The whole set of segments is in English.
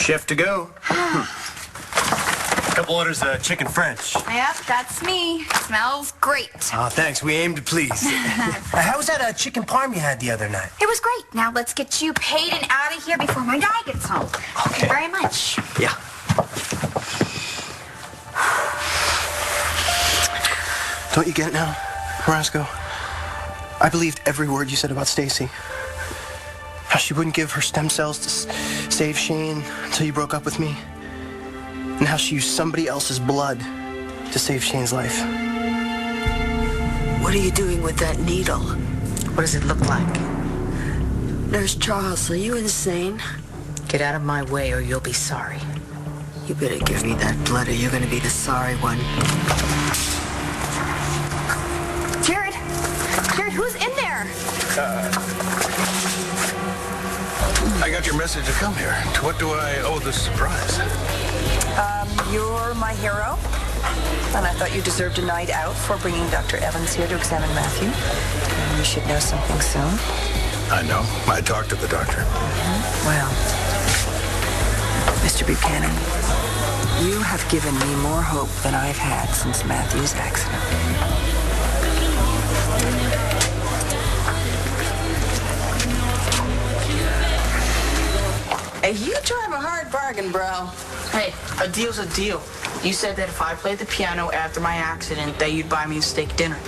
Chef to go. Couple orders of chicken French. Yep, that's me. Smells great. Oh, thanks. We aim to please. How was that chicken parm you had the other night? It was great. Now let's get you paid and out of here before my guy gets home. Okay. Thank you very much. Yeah. Don't you get it now, Carrasco? I believed every word you said about Stacy. How she wouldn't give her stem cells to save Shane until you broke up with me. And how she used somebody else's blood to save Shane's life. What are you doing with that needle? What does it look like? Nurse Charles, are you insane? Get out of my way or you'll be sorry. You better give me that blood or you're gonna be the sorry one. Jared, who's in there? I got your message to come here. To what do I owe this surprise? You're my hero, and I thought you deserved a night out for bringing Dr. Evans here to examine Matthew. And you should know something soon. I know. I talked to the doctor. Well, Mr. Buchanan, you have given me more hope than I've had since Matthew's accident. Hey, you drive a hard bargain, bro. Hey, a deal's a deal. You said that if I played the piano after my accident, that you'd buy me a steak dinner.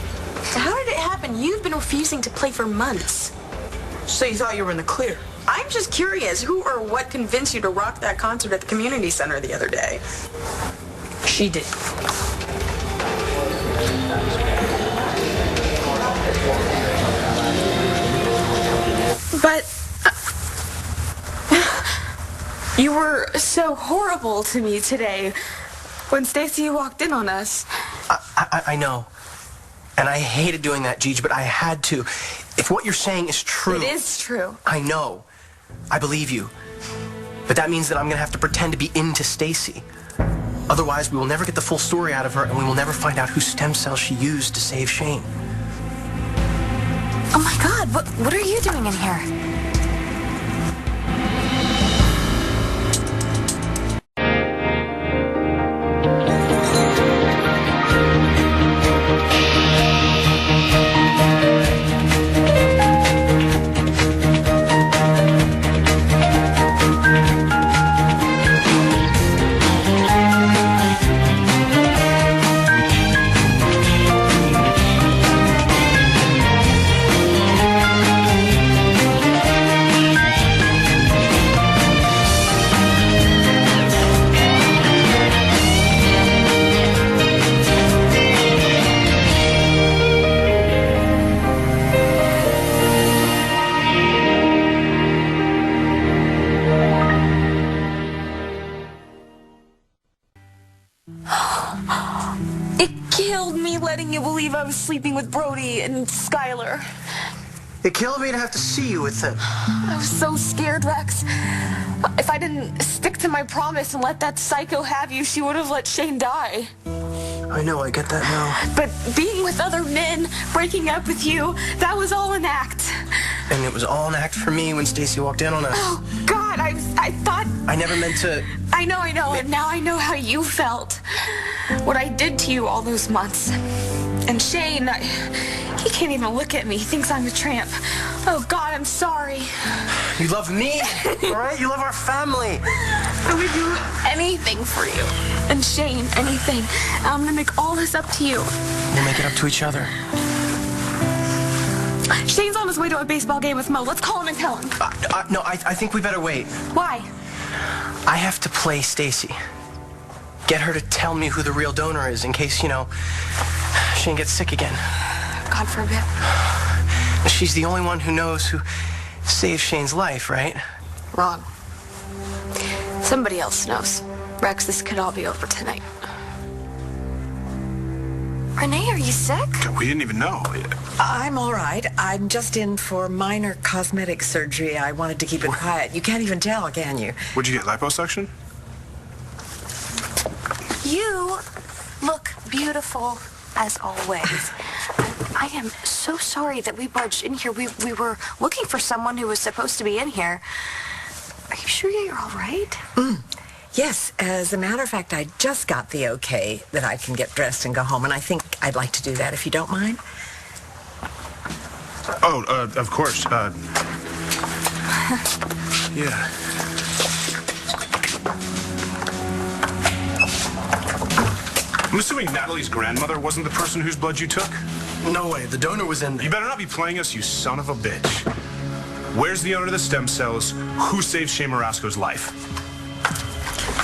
How did it happen? You've been refusing to play for months. So you thought you were in the clear? I'm just curious, who or what convinced you to rock that concert at the community center the other day? She did. But you were so horrible to me today when Stacy walked in on us. I know. And I hated doing that, Gigi, but I had to. If what you're saying is true... It is true. I know. I believe you. But that means that I'm going to have to pretend to be into Stacy. Otherwise, we will never get the full story out of her, and we will never find out whose stem cells she used to save Shane. Oh my God, what are you doing in here? It killed me letting you believe I was sleeping with Brody and Skylar. It killed me to have to see you with them. I was so scared, Rex. If I didn't stick to my promise and let that psycho have you, she would have let Shane die. I know, I get that now. But being with other men, breaking up with you, that was all an act. And it was all an act for me when Stacy walked in on us. Oh, God, I thought... I never meant to... I know, and now I know how you felt. What I did to you all those months. And Shane, he can't even look at me. He thinks I'm a tramp. Oh, God, I'm sorry. You love me, all right? You love our family. I would do anything for you. And Shane, anything. I'm gonna make all this up to you. We'll make it up to each other. Shane's on his way to a baseball game with Mo. Let's call him and tell him. No, I think we better wait. Why? I have to play Stacy. Get her to tell me who the real donor is in case, Shane gets sick again. God forbid. She's the only one who knows who saved Shane's life, right? Wrong. Somebody else knows. Rex, this could all be over tonight. Renee, are you sick? We didn't even know. I'm all right. I'm just in for minor cosmetic surgery. I wanted to keep it quiet. You can't even tell, can you? Would you get liposuction? You look beautiful as always. I am so sorry that we barged in here. We were looking for someone who was supposed to be in here. Are you sure you're all right? Yes, as a matter of fact, I just got the okay that I can get dressed and go home, and I think I'd like to do that if you don't mind. Oh, of course. Yeah. I'm assuming Natalie's grandmother wasn't the person whose blood you took? No way. The donor was in there. You better not be playing us, you son of a bitch. Where's the owner of the stem cells? Who saved Shane Marasco's life?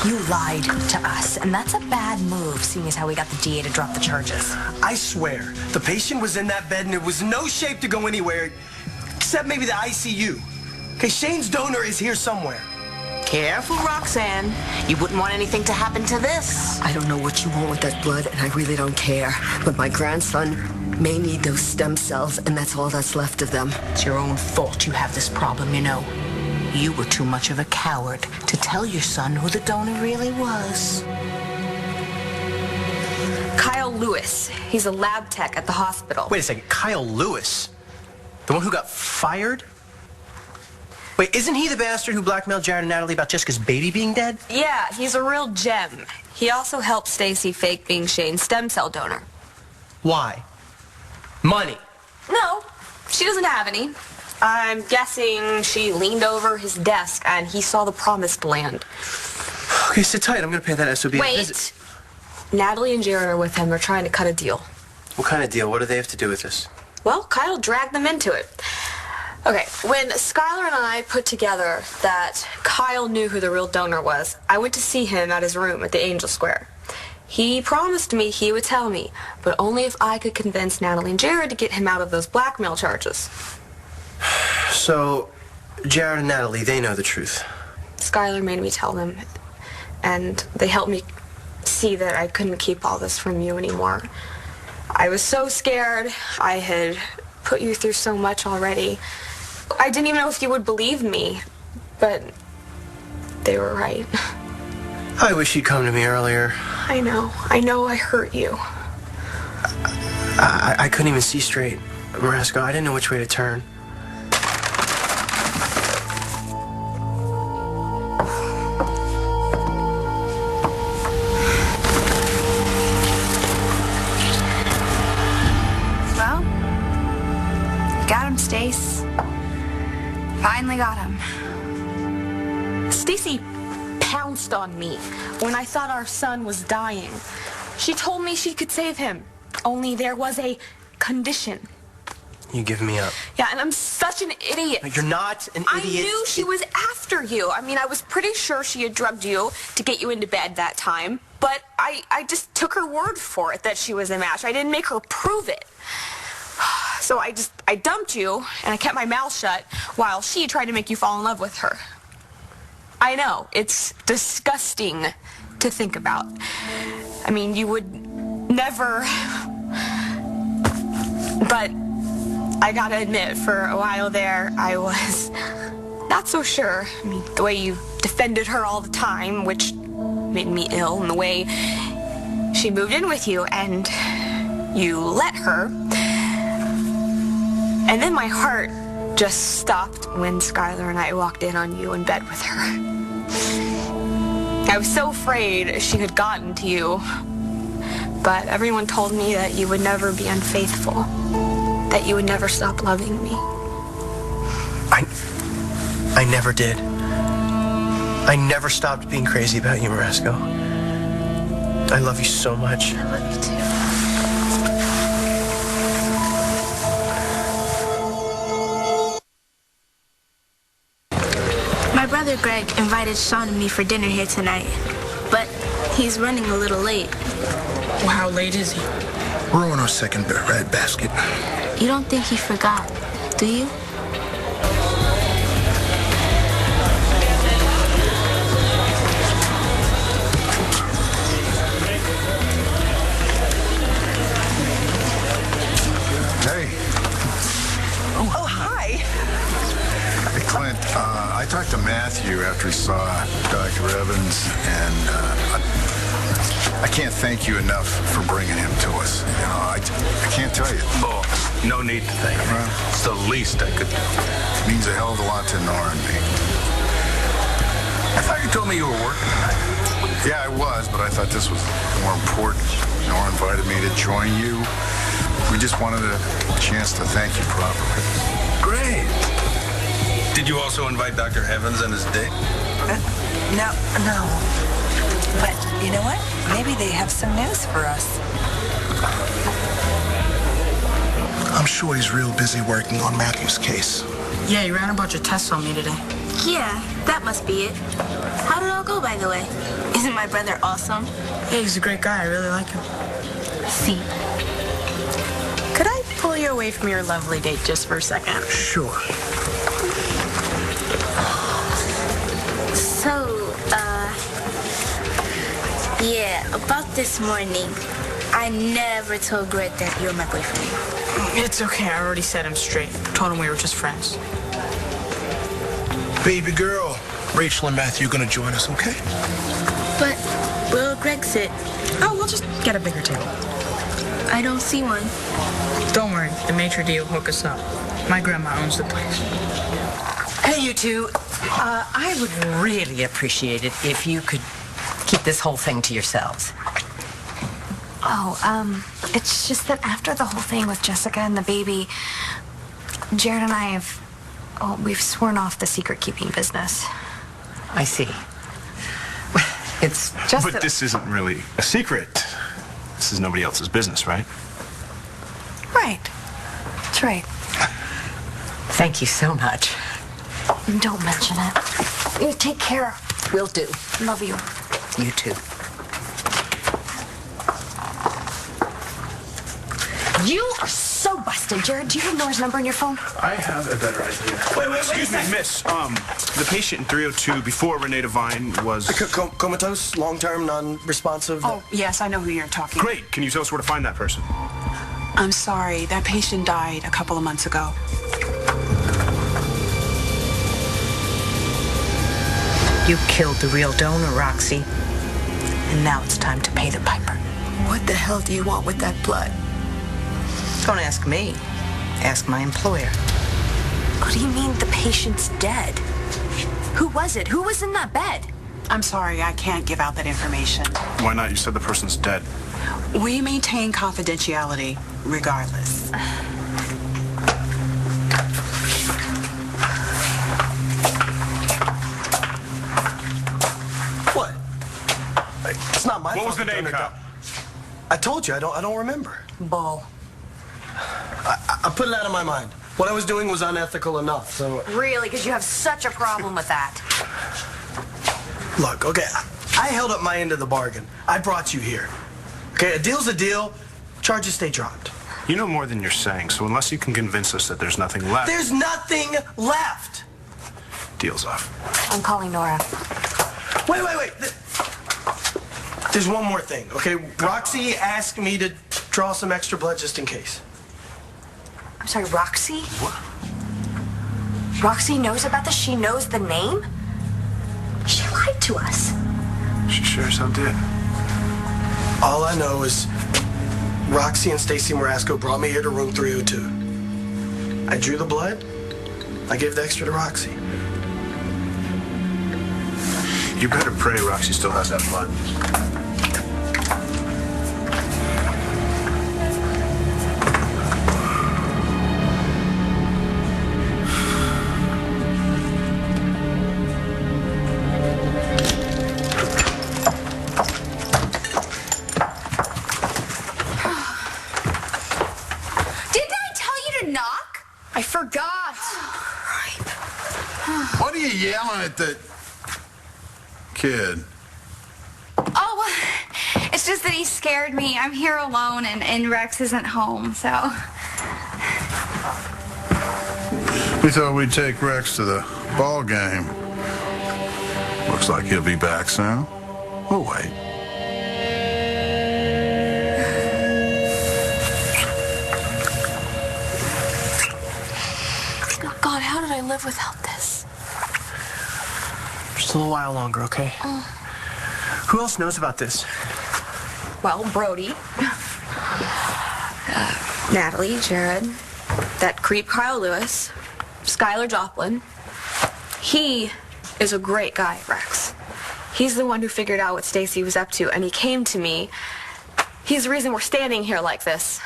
You lied to us, and that's a bad move, seeing as how we got the DA to drop the charges. I swear, the patient was in that bed and it was no shape to go anywhere, except maybe the ICU. Okay, Shane's donor is here somewhere. Careful, Roxanne. You wouldn't want anything to happen to this. I don't know what you want with that blood, and I really don't care. But my grandson may need those stem cells, and that's all that's left of them. It's your own fault you have this problem, you know. You were too much of a coward to tell your son who the donor really was. Kyle Lewis. He's a lab tech at the hospital. Wait a second, Kyle Lewis? The one who got fired? Wait, isn't he the bastard who blackmailed Jared and Natalie about Jessica's baby being dead? Yeah, he's a real gem. He also helped Stacy fake being Shane's stem cell donor. Why? Money. No, she doesn't have any. I'm guessing she leaned over his desk and he saw the promised land. Okay, sit tight. I'm gonna pay that SOB. Wait. Natalie and Jared are with him. They're trying to cut a deal. What kind of deal? What do they have to do with this? Well, Kyle dragged them into it. Okay, when Skylar and I put together that Kyle knew who the real donor was, I went to see him at his room at the Angel Square. He promised me he would tell me, but only if I could convince Natalie and Jared to get him out of those blackmail charges. So, Jared and Natalie, they know the truth. Skylar made me tell them, and they helped me see that I couldn't keep all this from you anymore. I was so scared. I had put you through so much already. I didn't even know if you would believe me, but they were right. I wish you'd come to me earlier. I know I hurt you. I couldn't even see straight, Marasco. I didn't know which way to turn. Well, got him, Stace. Finally got him. Stacy pounced on me when I thought our son was dying. She told me she could save him, only there was a condition. You give me up. Yeah, and I'm such an idiot. No, you're not an idiot. I knew she was after you. I mean, I was pretty sure she had drugged you to get you into bed that time, but I just took her word for it that she was a match. I didn't make her prove it. So I dumped you, and I kept my mouth shut while she tried to make you fall in love with her. I know, it's disgusting to think about. I mean, you would never... But I gotta admit, for a while there, I was not so sure. I mean, the way you defended her all the time, which made me ill, and the way she moved in with you, and you let her. And then my heart just stopped when Skylar and I walked in on you in bed with her. I was so afraid she had gotten to you, but everyone told me that you would never be unfaithful, that you would never stop loving me. I never did. I never stopped being crazy about you, Marasco. I love you so much. I love you too. My brother Greg invited Sean and me for dinner here tonight, but he's running a little late. Well, how late is he? We're on our second red basket. You don't think he forgot, do you? Hey. Oh, hi. Hey, Clint, I talked to Matthew after he saw Dr. Evans, and I can't thank you enough for bringing him to us. You know, I can't tell you. Oh, no need to thank me. It's the least I could do. It means a hell of a lot to Nora and me. I thought you told me you were working tonight. Yeah, I was, but I thought this was more important. Nora invited me to join you. We just wanted a chance to thank you properly. Great. Did you also invite Dr. Evans and his date? No. But you know what? Maybe they have some news for us. I'm sure he's real busy working on Matthew's case. Yeah, he ran a bunch of tests on me today. Yeah, that must be it. How did it all go, by the way? Isn't my brother awesome? Yeah, he's a great guy. I really like him. See. Could I pull you away from your lovely date just for a second? Sure. So, yeah, about this morning, I never told Greg that you're my boyfriend. It's okay. I already set him straight. Told him we were just friends. Baby girl, Rachel and Matthew are gonna join us, okay? But where'll Greg sit? Oh, we'll just get a bigger table. I don't see one. Don't worry. The maitre d' will hook us up. My grandma owns the place. Hey, you two. I would really appreciate it if you could keep this whole thing to yourselves. It's just that after the whole thing with Jessica and the baby, Jared and I we've sworn off the secret-keeping business. I see. It's just But this isn't really a secret. This is nobody else's business, right? Right. That's right. Thank you so much. Don't mention it. You take care. Will do. Love you. You too. You are so busted, Jared. Do you have Nora's number in your phone? I have a better idea. Wait, excuse me, miss. The patient in 302 before Renee Devine was... Comatose, long-term, non-responsive. Oh, yes, I know who you're talking. Great. Can you tell us where to find that person? I'm sorry. That patient died a couple of months ago. You killed the real donor, Roxy. And now it's time to pay the piper. What the hell do you want with that blood? Don't ask me. Ask my employer. What do you mean the patient's dead? Who was it? Who was in that bed? I'm sorry, I can't give out that information. Why not? You said the person's dead. We maintain confidentiality regardless. What? It's not my fault. What was the name, Kyle? I told you, I don't remember. Bull. I put it out of my mind. What I was doing was unethical enough, so... Really? Because you have such a problem with that. Look, okay, I held up my end of the bargain. I brought you here. Okay, a deal's a deal. Charges stay dropped. You know more than you're saying, so unless you can convince us that there's nothing left... There's nothing left! Deal's off. I'm calling Nora. Wait. There's one more thing, okay? Roxy asked me to draw some extra blood just in case. I'm sorry, Roxy? What? Roxy knows about this? She knows the name? She lied to us. She sure as hell did. All I know is Roxy and Stacy Marasco brought me here to room 302. I drew the blood. I gave the extra to Roxy. You better pray Roxy still has that blood. I forgot. What are you yelling at the kid? Oh, it's just that he scared me. I'm here alone, and Rex isn't home, so... We thought we'd take Rex to the ball game. Looks like he'll be back soon. We'll wait. God, how did I live without this? Just a little while longer, okay? Who else knows about this? Well, Brody. Natalie, Jared, that creep Kyle Lewis, Skylar Joplin. He is a great guy, Rex. He's the one who figured out what Stacy was up to, and he came to me. He's the reason we're standing here like this.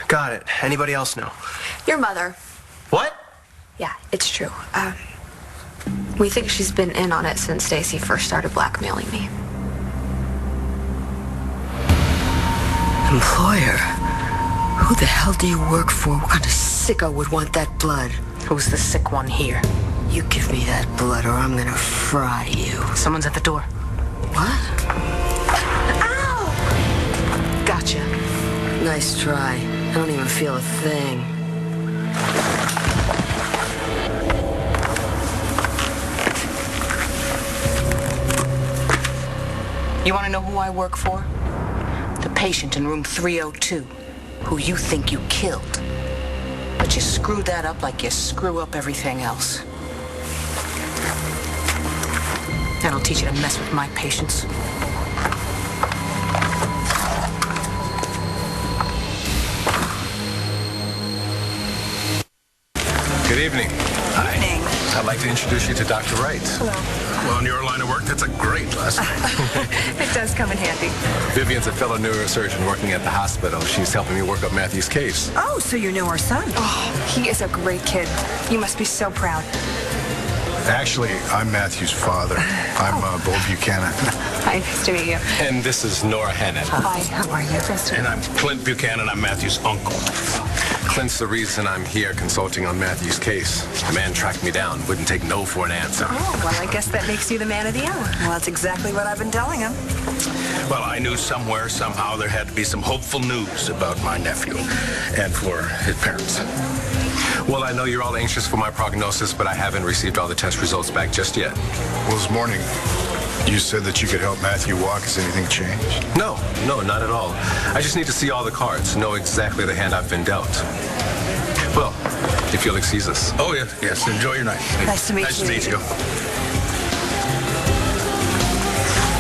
Got it. Anybody else know? Your mother. What? Yeah, it's true. We think she's been in on it since Stacy first started blackmailing me. Employer? Who the hell do you work for? What kind of sicko would want that blood? Who's the sick one here? You give me that blood or I'm gonna fry you. Someone's at the door. What? Ow! Gotcha. Nice try. I don't even feel a thing. You want to know who I work for? The patient in room 302, who you think you killed. But you screwed that up like you screw up everything else. That'll teach you to mess with my patients. Good evening. Good evening. I'd like to introduce you to Dr. Wright. Hello. Well, in your line of work, that's a great last name. It does come in handy. Vivian's a fellow neurosurgeon working at the hospital. She's helping me work up Matthew's case. Oh, so you know our son. Oh, he is a great kid. You must be so proud. Actually, I'm Matthew's father. I'm Bo Buchanan. Hi, nice to meet you. And this is Nora Hannon. Hi, how are you? Nice to meet And I'm Clint Buchanan. I'm Matthew's uncle. Clint's the reason I'm here consulting on Matthew's case. The man tracked me down, wouldn't take no for an answer. Oh, well, I guess that makes you the man of the hour. Well, that's exactly what I've been telling him. Well, I knew somewhere, somehow, there had to be some hopeful news about my nephew and for his parents. Well, I know you're all anxious for my prognosis, but I haven't received all the test results back just yet. Well, this morning, you said that you could help Matthew walk. Has anything changed? No, not at all. I just need to see all the cards, know exactly the hand I've been dealt. Well, if you'll excuse us. Oh, yes. Enjoy your night. Nice to meet you. Nice to meet you.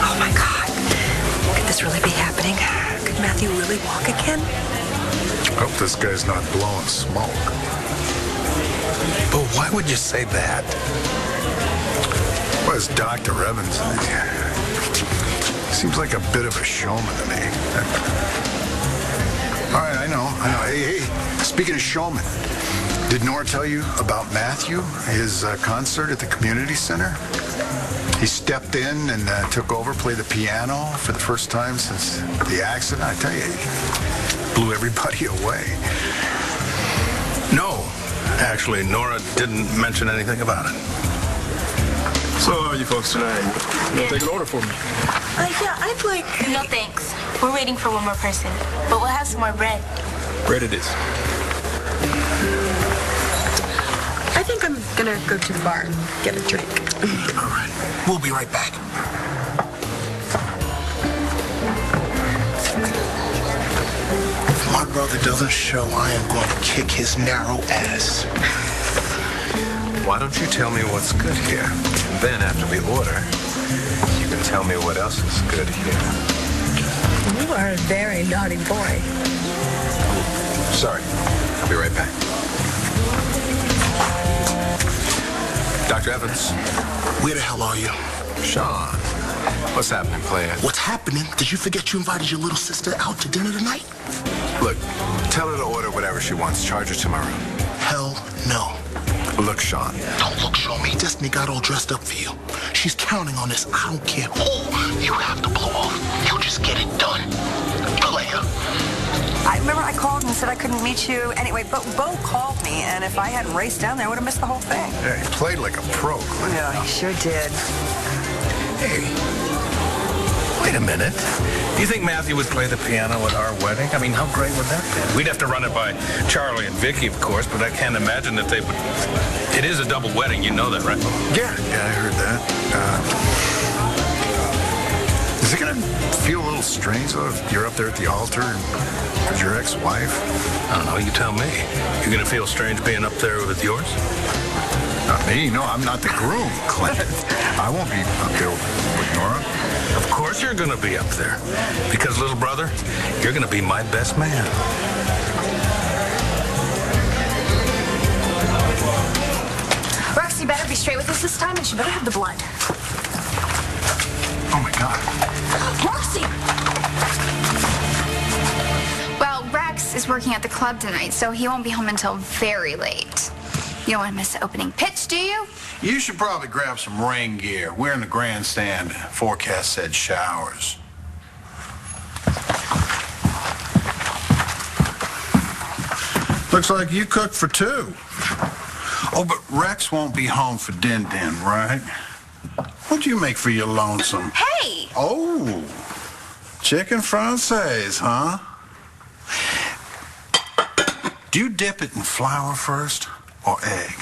Oh, my God. Could this really be happening? Could Matthew really walk again? I hope this guy's not blowing smoke. But why would you say that? Well, it's Dr. Evans. Seems like a bit of a showman to me. All right, I know. Hey, speaking of showman, did Nora tell you about Matthew, his concert at the community center? He stepped in and took over, played the piano for the first time since the accident. I tell you, he blew everybody away. No. Actually, Nora didn't mention anything about it. So, how are you folks tonight? Yeah. Take an order for me. Yeah, I'd like... No, thanks. We're waiting for one more person. But we'll have some more bread. Bread it is. I think I'm gonna go to the bar and get a drink. All right. We'll be right back. If my brother doesn't show, I am going to kick his narrow ass. Why don't you tell me what's good here? And then after we order, you can tell me what else is good here. You are a very naughty boy. Sorry. I'll be right back. Dr. Evans. Where the hell are you? Sean. What's happening, player? What's happening? Did you forget you invited your little sister out to dinner tonight? Look, tell her to order whatever she wants. Charge her tomorrow. Hell no. Look, Sean. Don't look, show me. Destiny got all dressed up for you. She's counting on this. I don't care who you have to blow off. You just get it done. Player. I remember I called and said I couldn't meet you anyway, but Bo called me, and if I hadn't raced down there, I would have missed the whole thing. Yeah, he played like a pro, Clint. Yeah, he sure did. Hey, wait a minute. Do you think Matthew would play the piano at our wedding? I mean, how great would that be? We'd have to run it by Charlie and Vicky, of course, but I can't imagine that they would... It is a double wedding, you know that, right? Yeah, I heard that. Is it going to feel a little strange, though, if you're up there at the altar with your ex-wife? I don't know, you tell me. You gonna feel strange being up there with yours? Not me, no, I'm not the groom, Clint. I won't be up there with Nora. Of course you're gonna be up there. Because, little brother, you're gonna be my best man. Rex, you better be straight with us this time. have the blood. Oh, my God. Roxy! Well, Rex is working at the club tonight, so he won't be home until very late. You don't want to miss the opening pitch, do you? You should probably grab some rain gear. We're in the grandstand. Forecast said showers. Looks like you cooked for two. Oh, but Rex won't be home for din-din, right? What'd you make for your lonesome? Hey! Oh, chicken francaise, huh? Do you dip it in flour first or egg?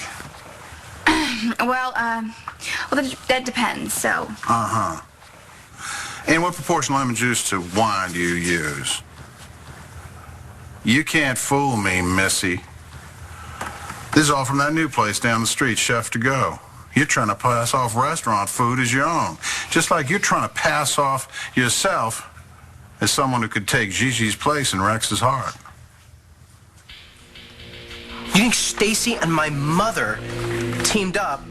Well, that depends, so... Uh-huh. And what proportion lemon juice to wine do you use? You can't fool me, Missy. This is all from that new place down the street, Chef to Go. You're trying to pass off restaurant food as your own. Just like you're trying to pass off yourself as someone who could take Gigi's place in Rex's heart. You think Stacy and my mother teamed up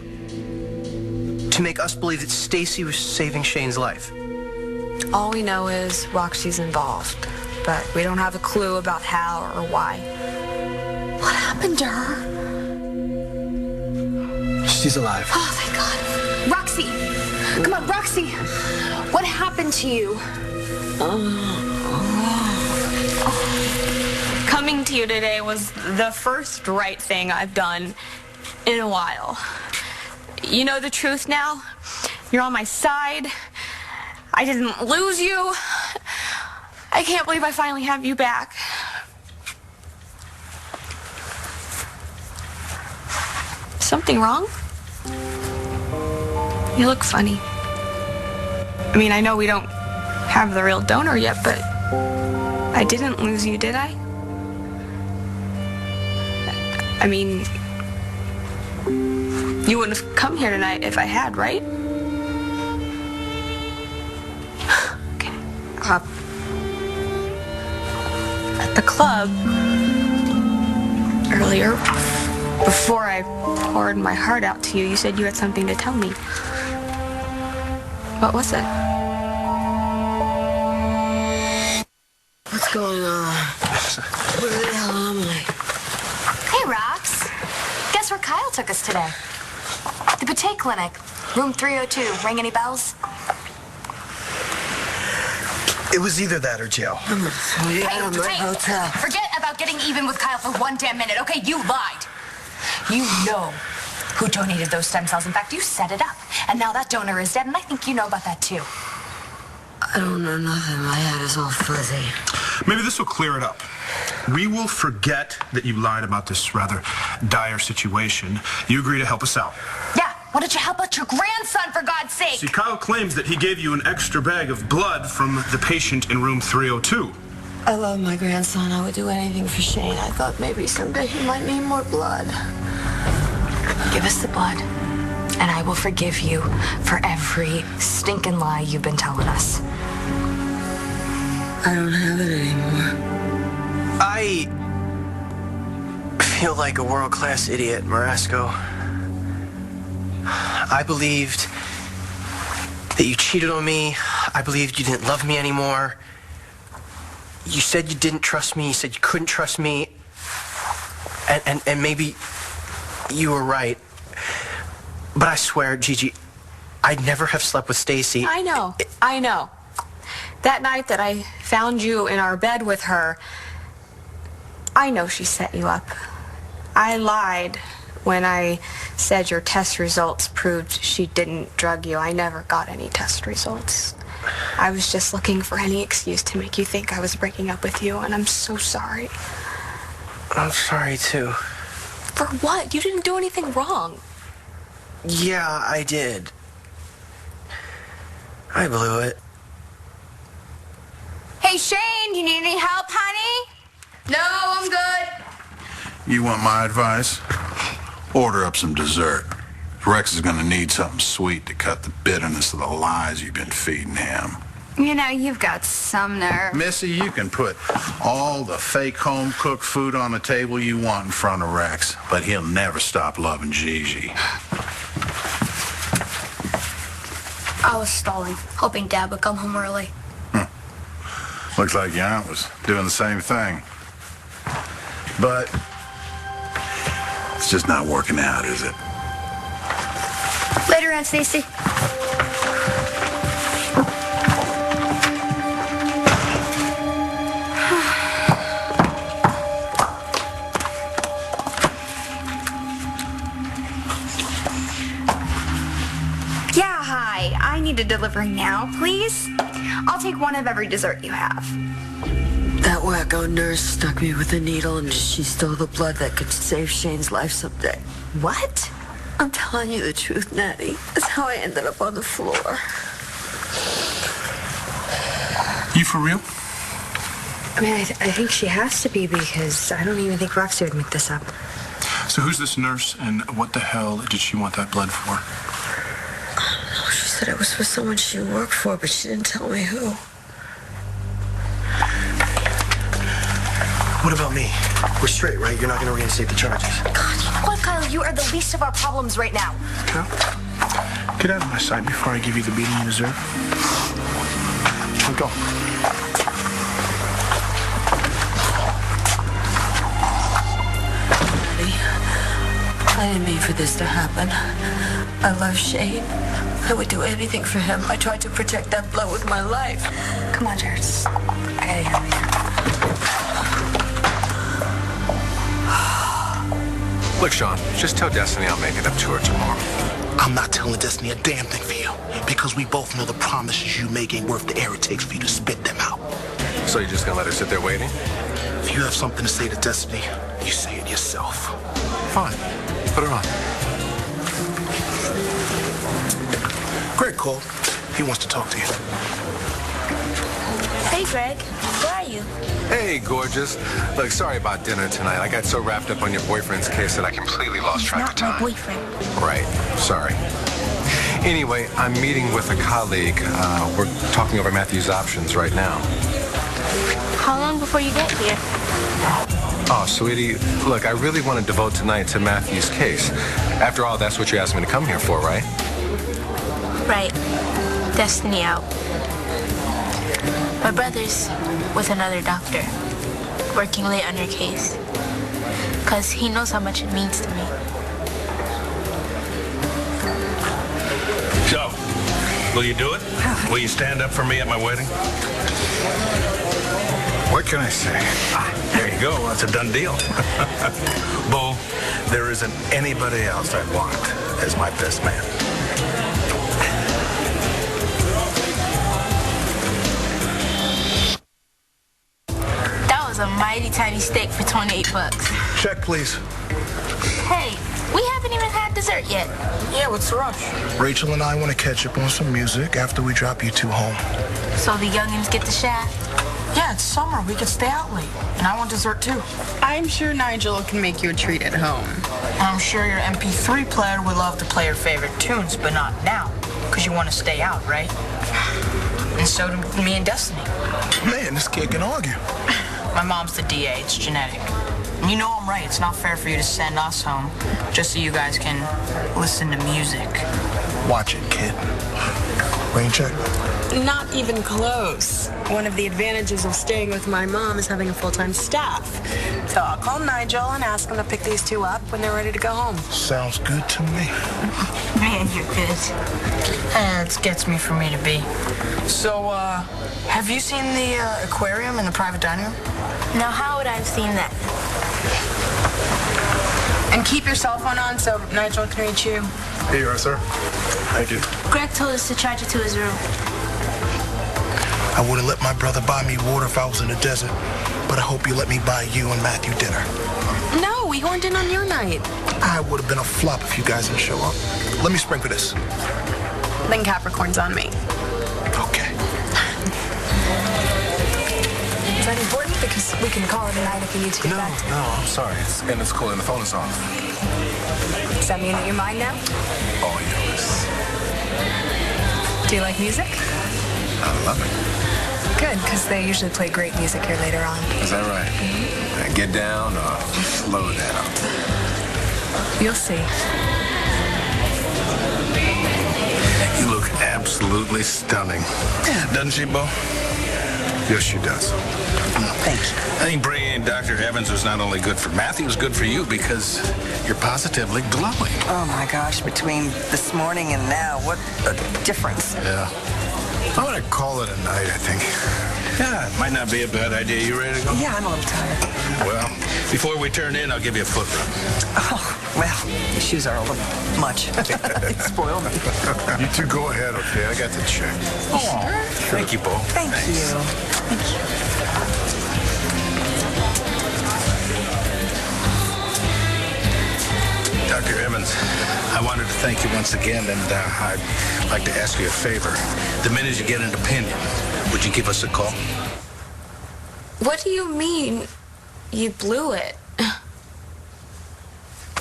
to make us believe that Stacy was saving Shane's life? All we know is Roxy's involved, but we don't have a clue about how or why. What happened to her? She's alive. Oh, thank God. Roxy! Come on, Roxy! What happened to you? Coming to you today was the first right thing I've done in a while. You know the truth now? You're on my side. I didn't lose you. I can't believe I finally have you back. Something wrong? You look funny. I mean, I know we don't have the real donor yet, but I didn't lose you, did I? I mean, you wouldn't have come here tonight if I had, right? Okay. At the club earlier, before I poured my heart out to you, you said you had something to tell me. What was it? What's going on? Where the hell am I? Hey, Rox. Guess where Kyle took us today? The Pate Clinic, room 302. Ring any bells? It was either that or jail. Hotel. Forget about getting even with Kyle for one damn minute, okay? You lied. You know who donated those stem cells. In fact, you set it up. And now that donor is dead, and I think you know about that, too. I don't know nothing. My head is all fuzzy. Maybe this will clear it up. We will forget that you lied about this rather dire situation. You agree to help us out. Yeah, why don't you help out your grandson, for God's sake? See, Kyle claims that he gave you an extra bag of blood from the patient in room 302. I love my grandson. I would do anything for Shane. I thought maybe someday he might need more blood. Give us the blood, and I will forgive you for every stinking lie you've been telling us. I don't have it anymore. I feel like a world-class idiot, Marasco. I believed that you cheated on me. I believed you didn't love me anymore. You said you didn't trust me. You said you couldn't trust me. And maybe you were right. But I swear, Gigi, I'd never have slept with Stacy. I know. That night that I found you in our bed with her, I know she set you up. I lied when I said your test results proved she didn't drug you. I never got any test results. I was just looking for any excuse to make you think I was breaking up with you, and I'm so sorry. I'm sorry, too. For what? You didn't do anything wrong. Yeah, I did. I blew it. Hey, Shane, you need any help, honey? No, I'm good. You want my advice? Order up some dessert. Rex is gonna need something sweet to cut the bitterness of the lies you've been feeding him. You know, you've got some nerve. Missy, you can put all the fake home-cooked food on the table you want in front of Rex, but he'll never stop loving Gigi. I was stalling, hoping Dad would come home early. Looks like your aunt was doing the same thing. But it's just not working out, is it? Later, Aunt Stacy. Yeah, hi. I need a delivery now, please. I'll take one of every dessert you have. That wacko nurse stuck me with a needle and she stole the blood that could save Shane's life someday. What? I'm telling you the truth, Natty. That's how I ended up on the floor. You for real? I mean, I think she has to be because I don't even think Roxy would make this up. So who's this nurse and what the hell did she want that blood for? She said it was for someone she worked for, but she didn't tell me who. What about me? We're straight, right? You're not going to reinstate the charges. God, you know what, Kyle? You are the least of our problems right now. Cal, get out of my sight before I give you the beating you deserve. Go. Daddy, I didn't mean for this to happen. I love Shane. I would do anything for him. I tried to protect that blood with my life. Come on, Jared. I gotta get out of here. Look, Sean, just tell Destiny I'll make it up to her tomorrow. I'm not telling Destiny a damn thing for you, because we both know the promises you make ain't worth the air it takes for you to spit them out. So you're just gonna let her sit there waiting? If you have something to say to Destiny, you say it yourself. Fine. Put her on. Greg called. He wants to talk to you. Hey, Greg. Where are you? Hey, gorgeous. Look, sorry about dinner tonight. I got so wrapped up on your boyfriend's case that I completely lost track of time. Not my boyfriend. Right. Sorry. Anyway, I'm meeting with a colleague. We're talking over Matthew's options right now. How long before you get here? Oh, sweetie, look, I really want to devote tonight to Matthew's case. After all, that's what you asked me to come here for, right? Right. Destiny out. My brother's with another doctor, working late on her case. Because he knows how much it means to me. So, will you do it? Will you stand up for me at my wedding? What can I say? There you go. That's a done deal. Bo, there isn't anybody else I'd want as my best man. That was a mighty tiny steak for $28. Check, please. Hey, we haven't even had dessert yet. Yeah, what's the rush? Rachel and I want to catch up on some music after we drop you two home. So the youngins get the shaft? Yeah, it's summer. We could stay out late. And I want dessert, too. I'm sure Nigel can make you a treat at home. I'm sure your MP3 player would love to play your favorite tunes, but not now. Because you want to stay out, right? And so do me and Destiny. Man, this kid can argue. My mom's the DA. It's genetic. And you know I'm right. It's not fair for you to send us home just so you guys can listen to music. Watch it, kid. Rain check. Not even close. One of the advantages of staying with my mom is having a full-time staff. So I'll call Nigel and ask him to pick these two up when they're ready to go home. Sounds good to me. Man, you're good. It gets me from A to B. So, have you seen the aquarium in the private dining room? Now, how would I have seen that? And keep your cell phone on so Nigel can reach you. Here you are, sir. Thank you. Greg told us to charge it to his room. I wouldn't let my brother buy me water if I was in the desert, but I hope you let me buy you and Matthew dinner. No, we horned in on your night. I would have been a flop if you guys didn't show up. Let me spring for this. Then Capricorn's on me. Okay. Is that important? Because we can call it a night if you need to get back to me. No, I'm sorry. It's cool, and the phone is off. Does that mean that you're mine now? Oh, yes. Do you like music? I love it. Good, because they usually play great music here later on. Is that right? Get down or slow down? You'll see. You look absolutely stunning. Doesn't she, Bo? Yes, she does. Thank you. I think bringing in Dr. Evans was not only good for Matthew, it was good for you because you're positively glowing. Oh my gosh, between this morning and now, what a difference. Yeah. I'm going to call it a night, I think. Yeah, it might not be a bad idea. You ready to go? Yeah, I'm a little tired. Well, before we turn in, I'll give you a foot rub. Oh, well, the shoes are a little much. They spoil me. You two go ahead, okay? I got the check. Oh, thank you, Bo. Thank you. Thank you. Dr. Evans, I wanted to thank you once again, and I'd like to ask you a favor. The minute you get an opinion, would you give us a call? What do you mean you blew it?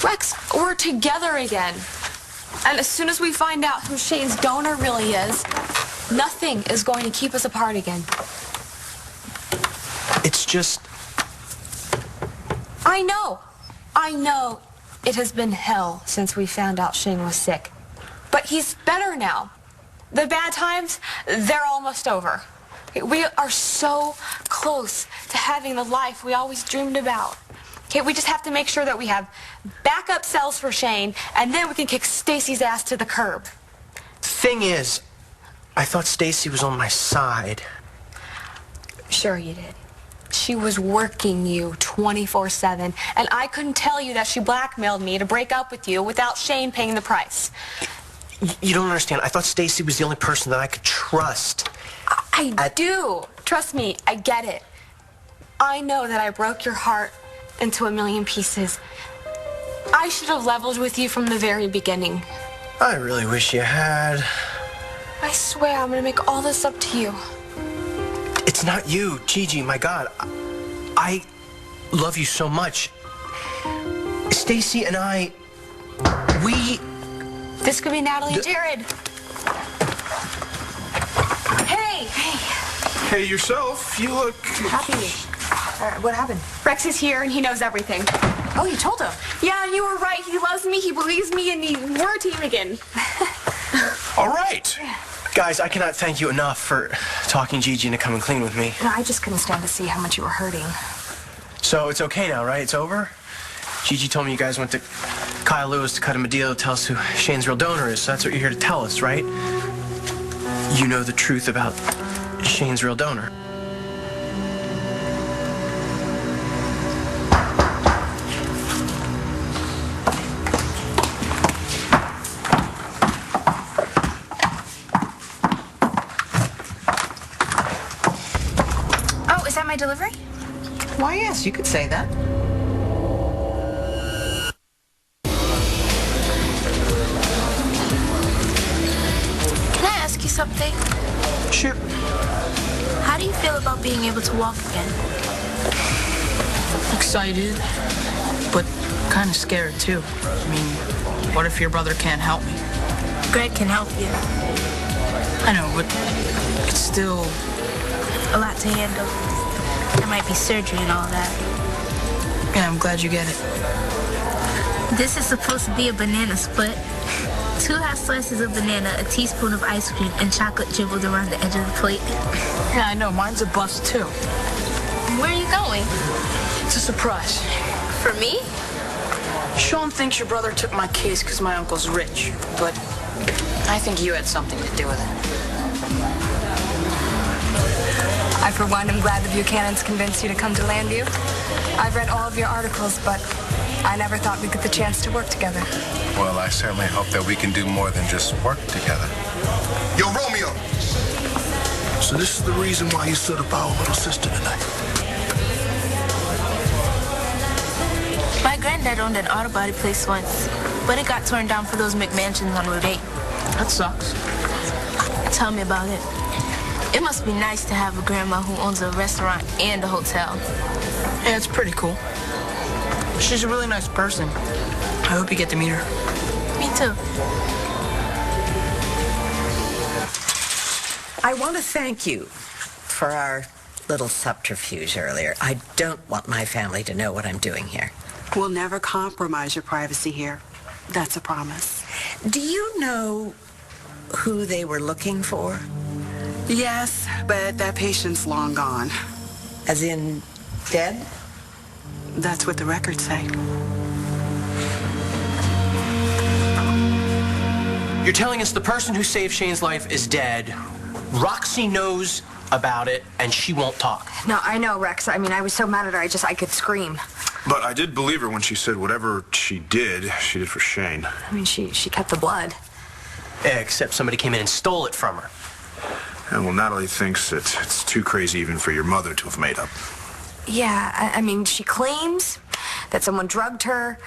Rex, we're together again. And as soon as we find out who Shane's donor really is, nothing is going to keep us apart again. It's just... I know it has been hell since we found out Shane was sick. But he's better now. The bad times, they're almost over. We are so close to having the life we always dreamed about. Okay, we just have to make sure that we have backup cells for Shane, and then we can kick Stacy's ass to the curb. Thing is, I thought Stacy was on my side. Sure you did. She was working you 24/7, and I couldn't tell you that she blackmailed me to break up with you without Shane paying the price. You don't understand. I thought Stacy was the only person that I could trust. I do. Trust me, I get it. I know that I broke your heart into a million pieces. I should have leveled with you from the very beginning. I really wish you had. I swear I'm gonna make all this up to you. It's not you, Gigi, my God. I love you so much. Stacy and I, we... This could be Natalie and Jared. Hey! Hey, yourself. You look... Happy. What happened? Rex is here and he knows everything. Oh, you told him? Yeah, you were right. He loves me, he believes me, and we're a team again. All right. Guys, I cannot thank you enough for talking Gigi into coming clean with me. No, I just couldn't stand to see how much you were hurting. So it's okay now, right? It's over? Gigi told me you guys went to Kyle Lewis to cut him a deal to tell us who Shane's real donor is, so that's what you're here to tell us, right? You know the truth about Shane's real donor. Oh, is that my delivery? Why, yes, you could say that. Can I ask you something? Sure. How do you feel about being able to walk again? Excited, but kind of scared too. I mean, what if your brother can't help me? Greg can help you. I know, but it's still... A lot to handle. There might be surgery and all that. Yeah, I'm glad you get it. This is supposed to be a banana split. 2 half slices of banana, a teaspoon of ice cream, and chocolate dribbled around the edge of the plate. Yeah, I know. Mine's a bust, too. Where are you going? It's a surprise. For me? Sean thinks your brother took my case because my uncle's rich, but I think you had something to do with it. I, for one, am glad the Buchanans convinced you to come to Landview. I've read all of your articles, but I never thought we'd get the chance to work together. Well, I certainly hope that we can do more than just work together. Yo, Romeo! So this is the reason why you stood up our little sister tonight. My granddad owned an auto body place once, but it got torn down for those McMansions on Route 8. That sucks. Tell me about it. It must be nice to have a grandma who owns a restaurant and a hotel. Yeah, it's pretty cool. She's a really nice person. I hope you get to meet her. Me too. I want to thank you for our little subterfuge earlier. I don't want my family to know what I'm doing here. We'll never compromise your privacy here. That's a promise. Do you know who they were looking for? Yes, but that patient's long gone. As in dead? That's what the records say. You're telling us the person who saved Shane's life is dead. Roxy knows about it, and she won't talk. No, I know, Rex. I mean, I was so mad at her, I could scream. But I did believe her when she said whatever she did for Shane. I mean, she kept the blood. Except somebody came in and stole it from her. And well, Natalie thinks that it's too crazy even for your mother to have made up. Yeah, I mean, she claims that someone drugged her,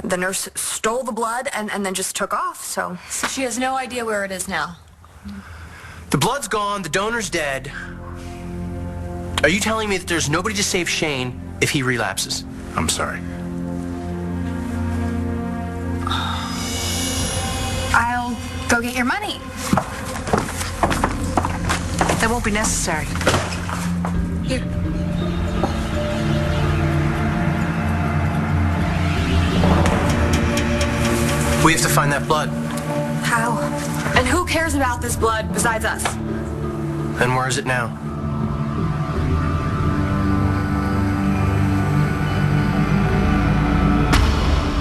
the nurse stole the blood, and then just took off, so... So she has no idea where it is now? The blood's gone, the donor's dead. Are you telling me that there's nobody to save Shane if he relapses? I'm sorry. I'll go get your money. That won't be necessary. Here. We have to find that blood. How? And who cares about this blood besides us? And where is it now?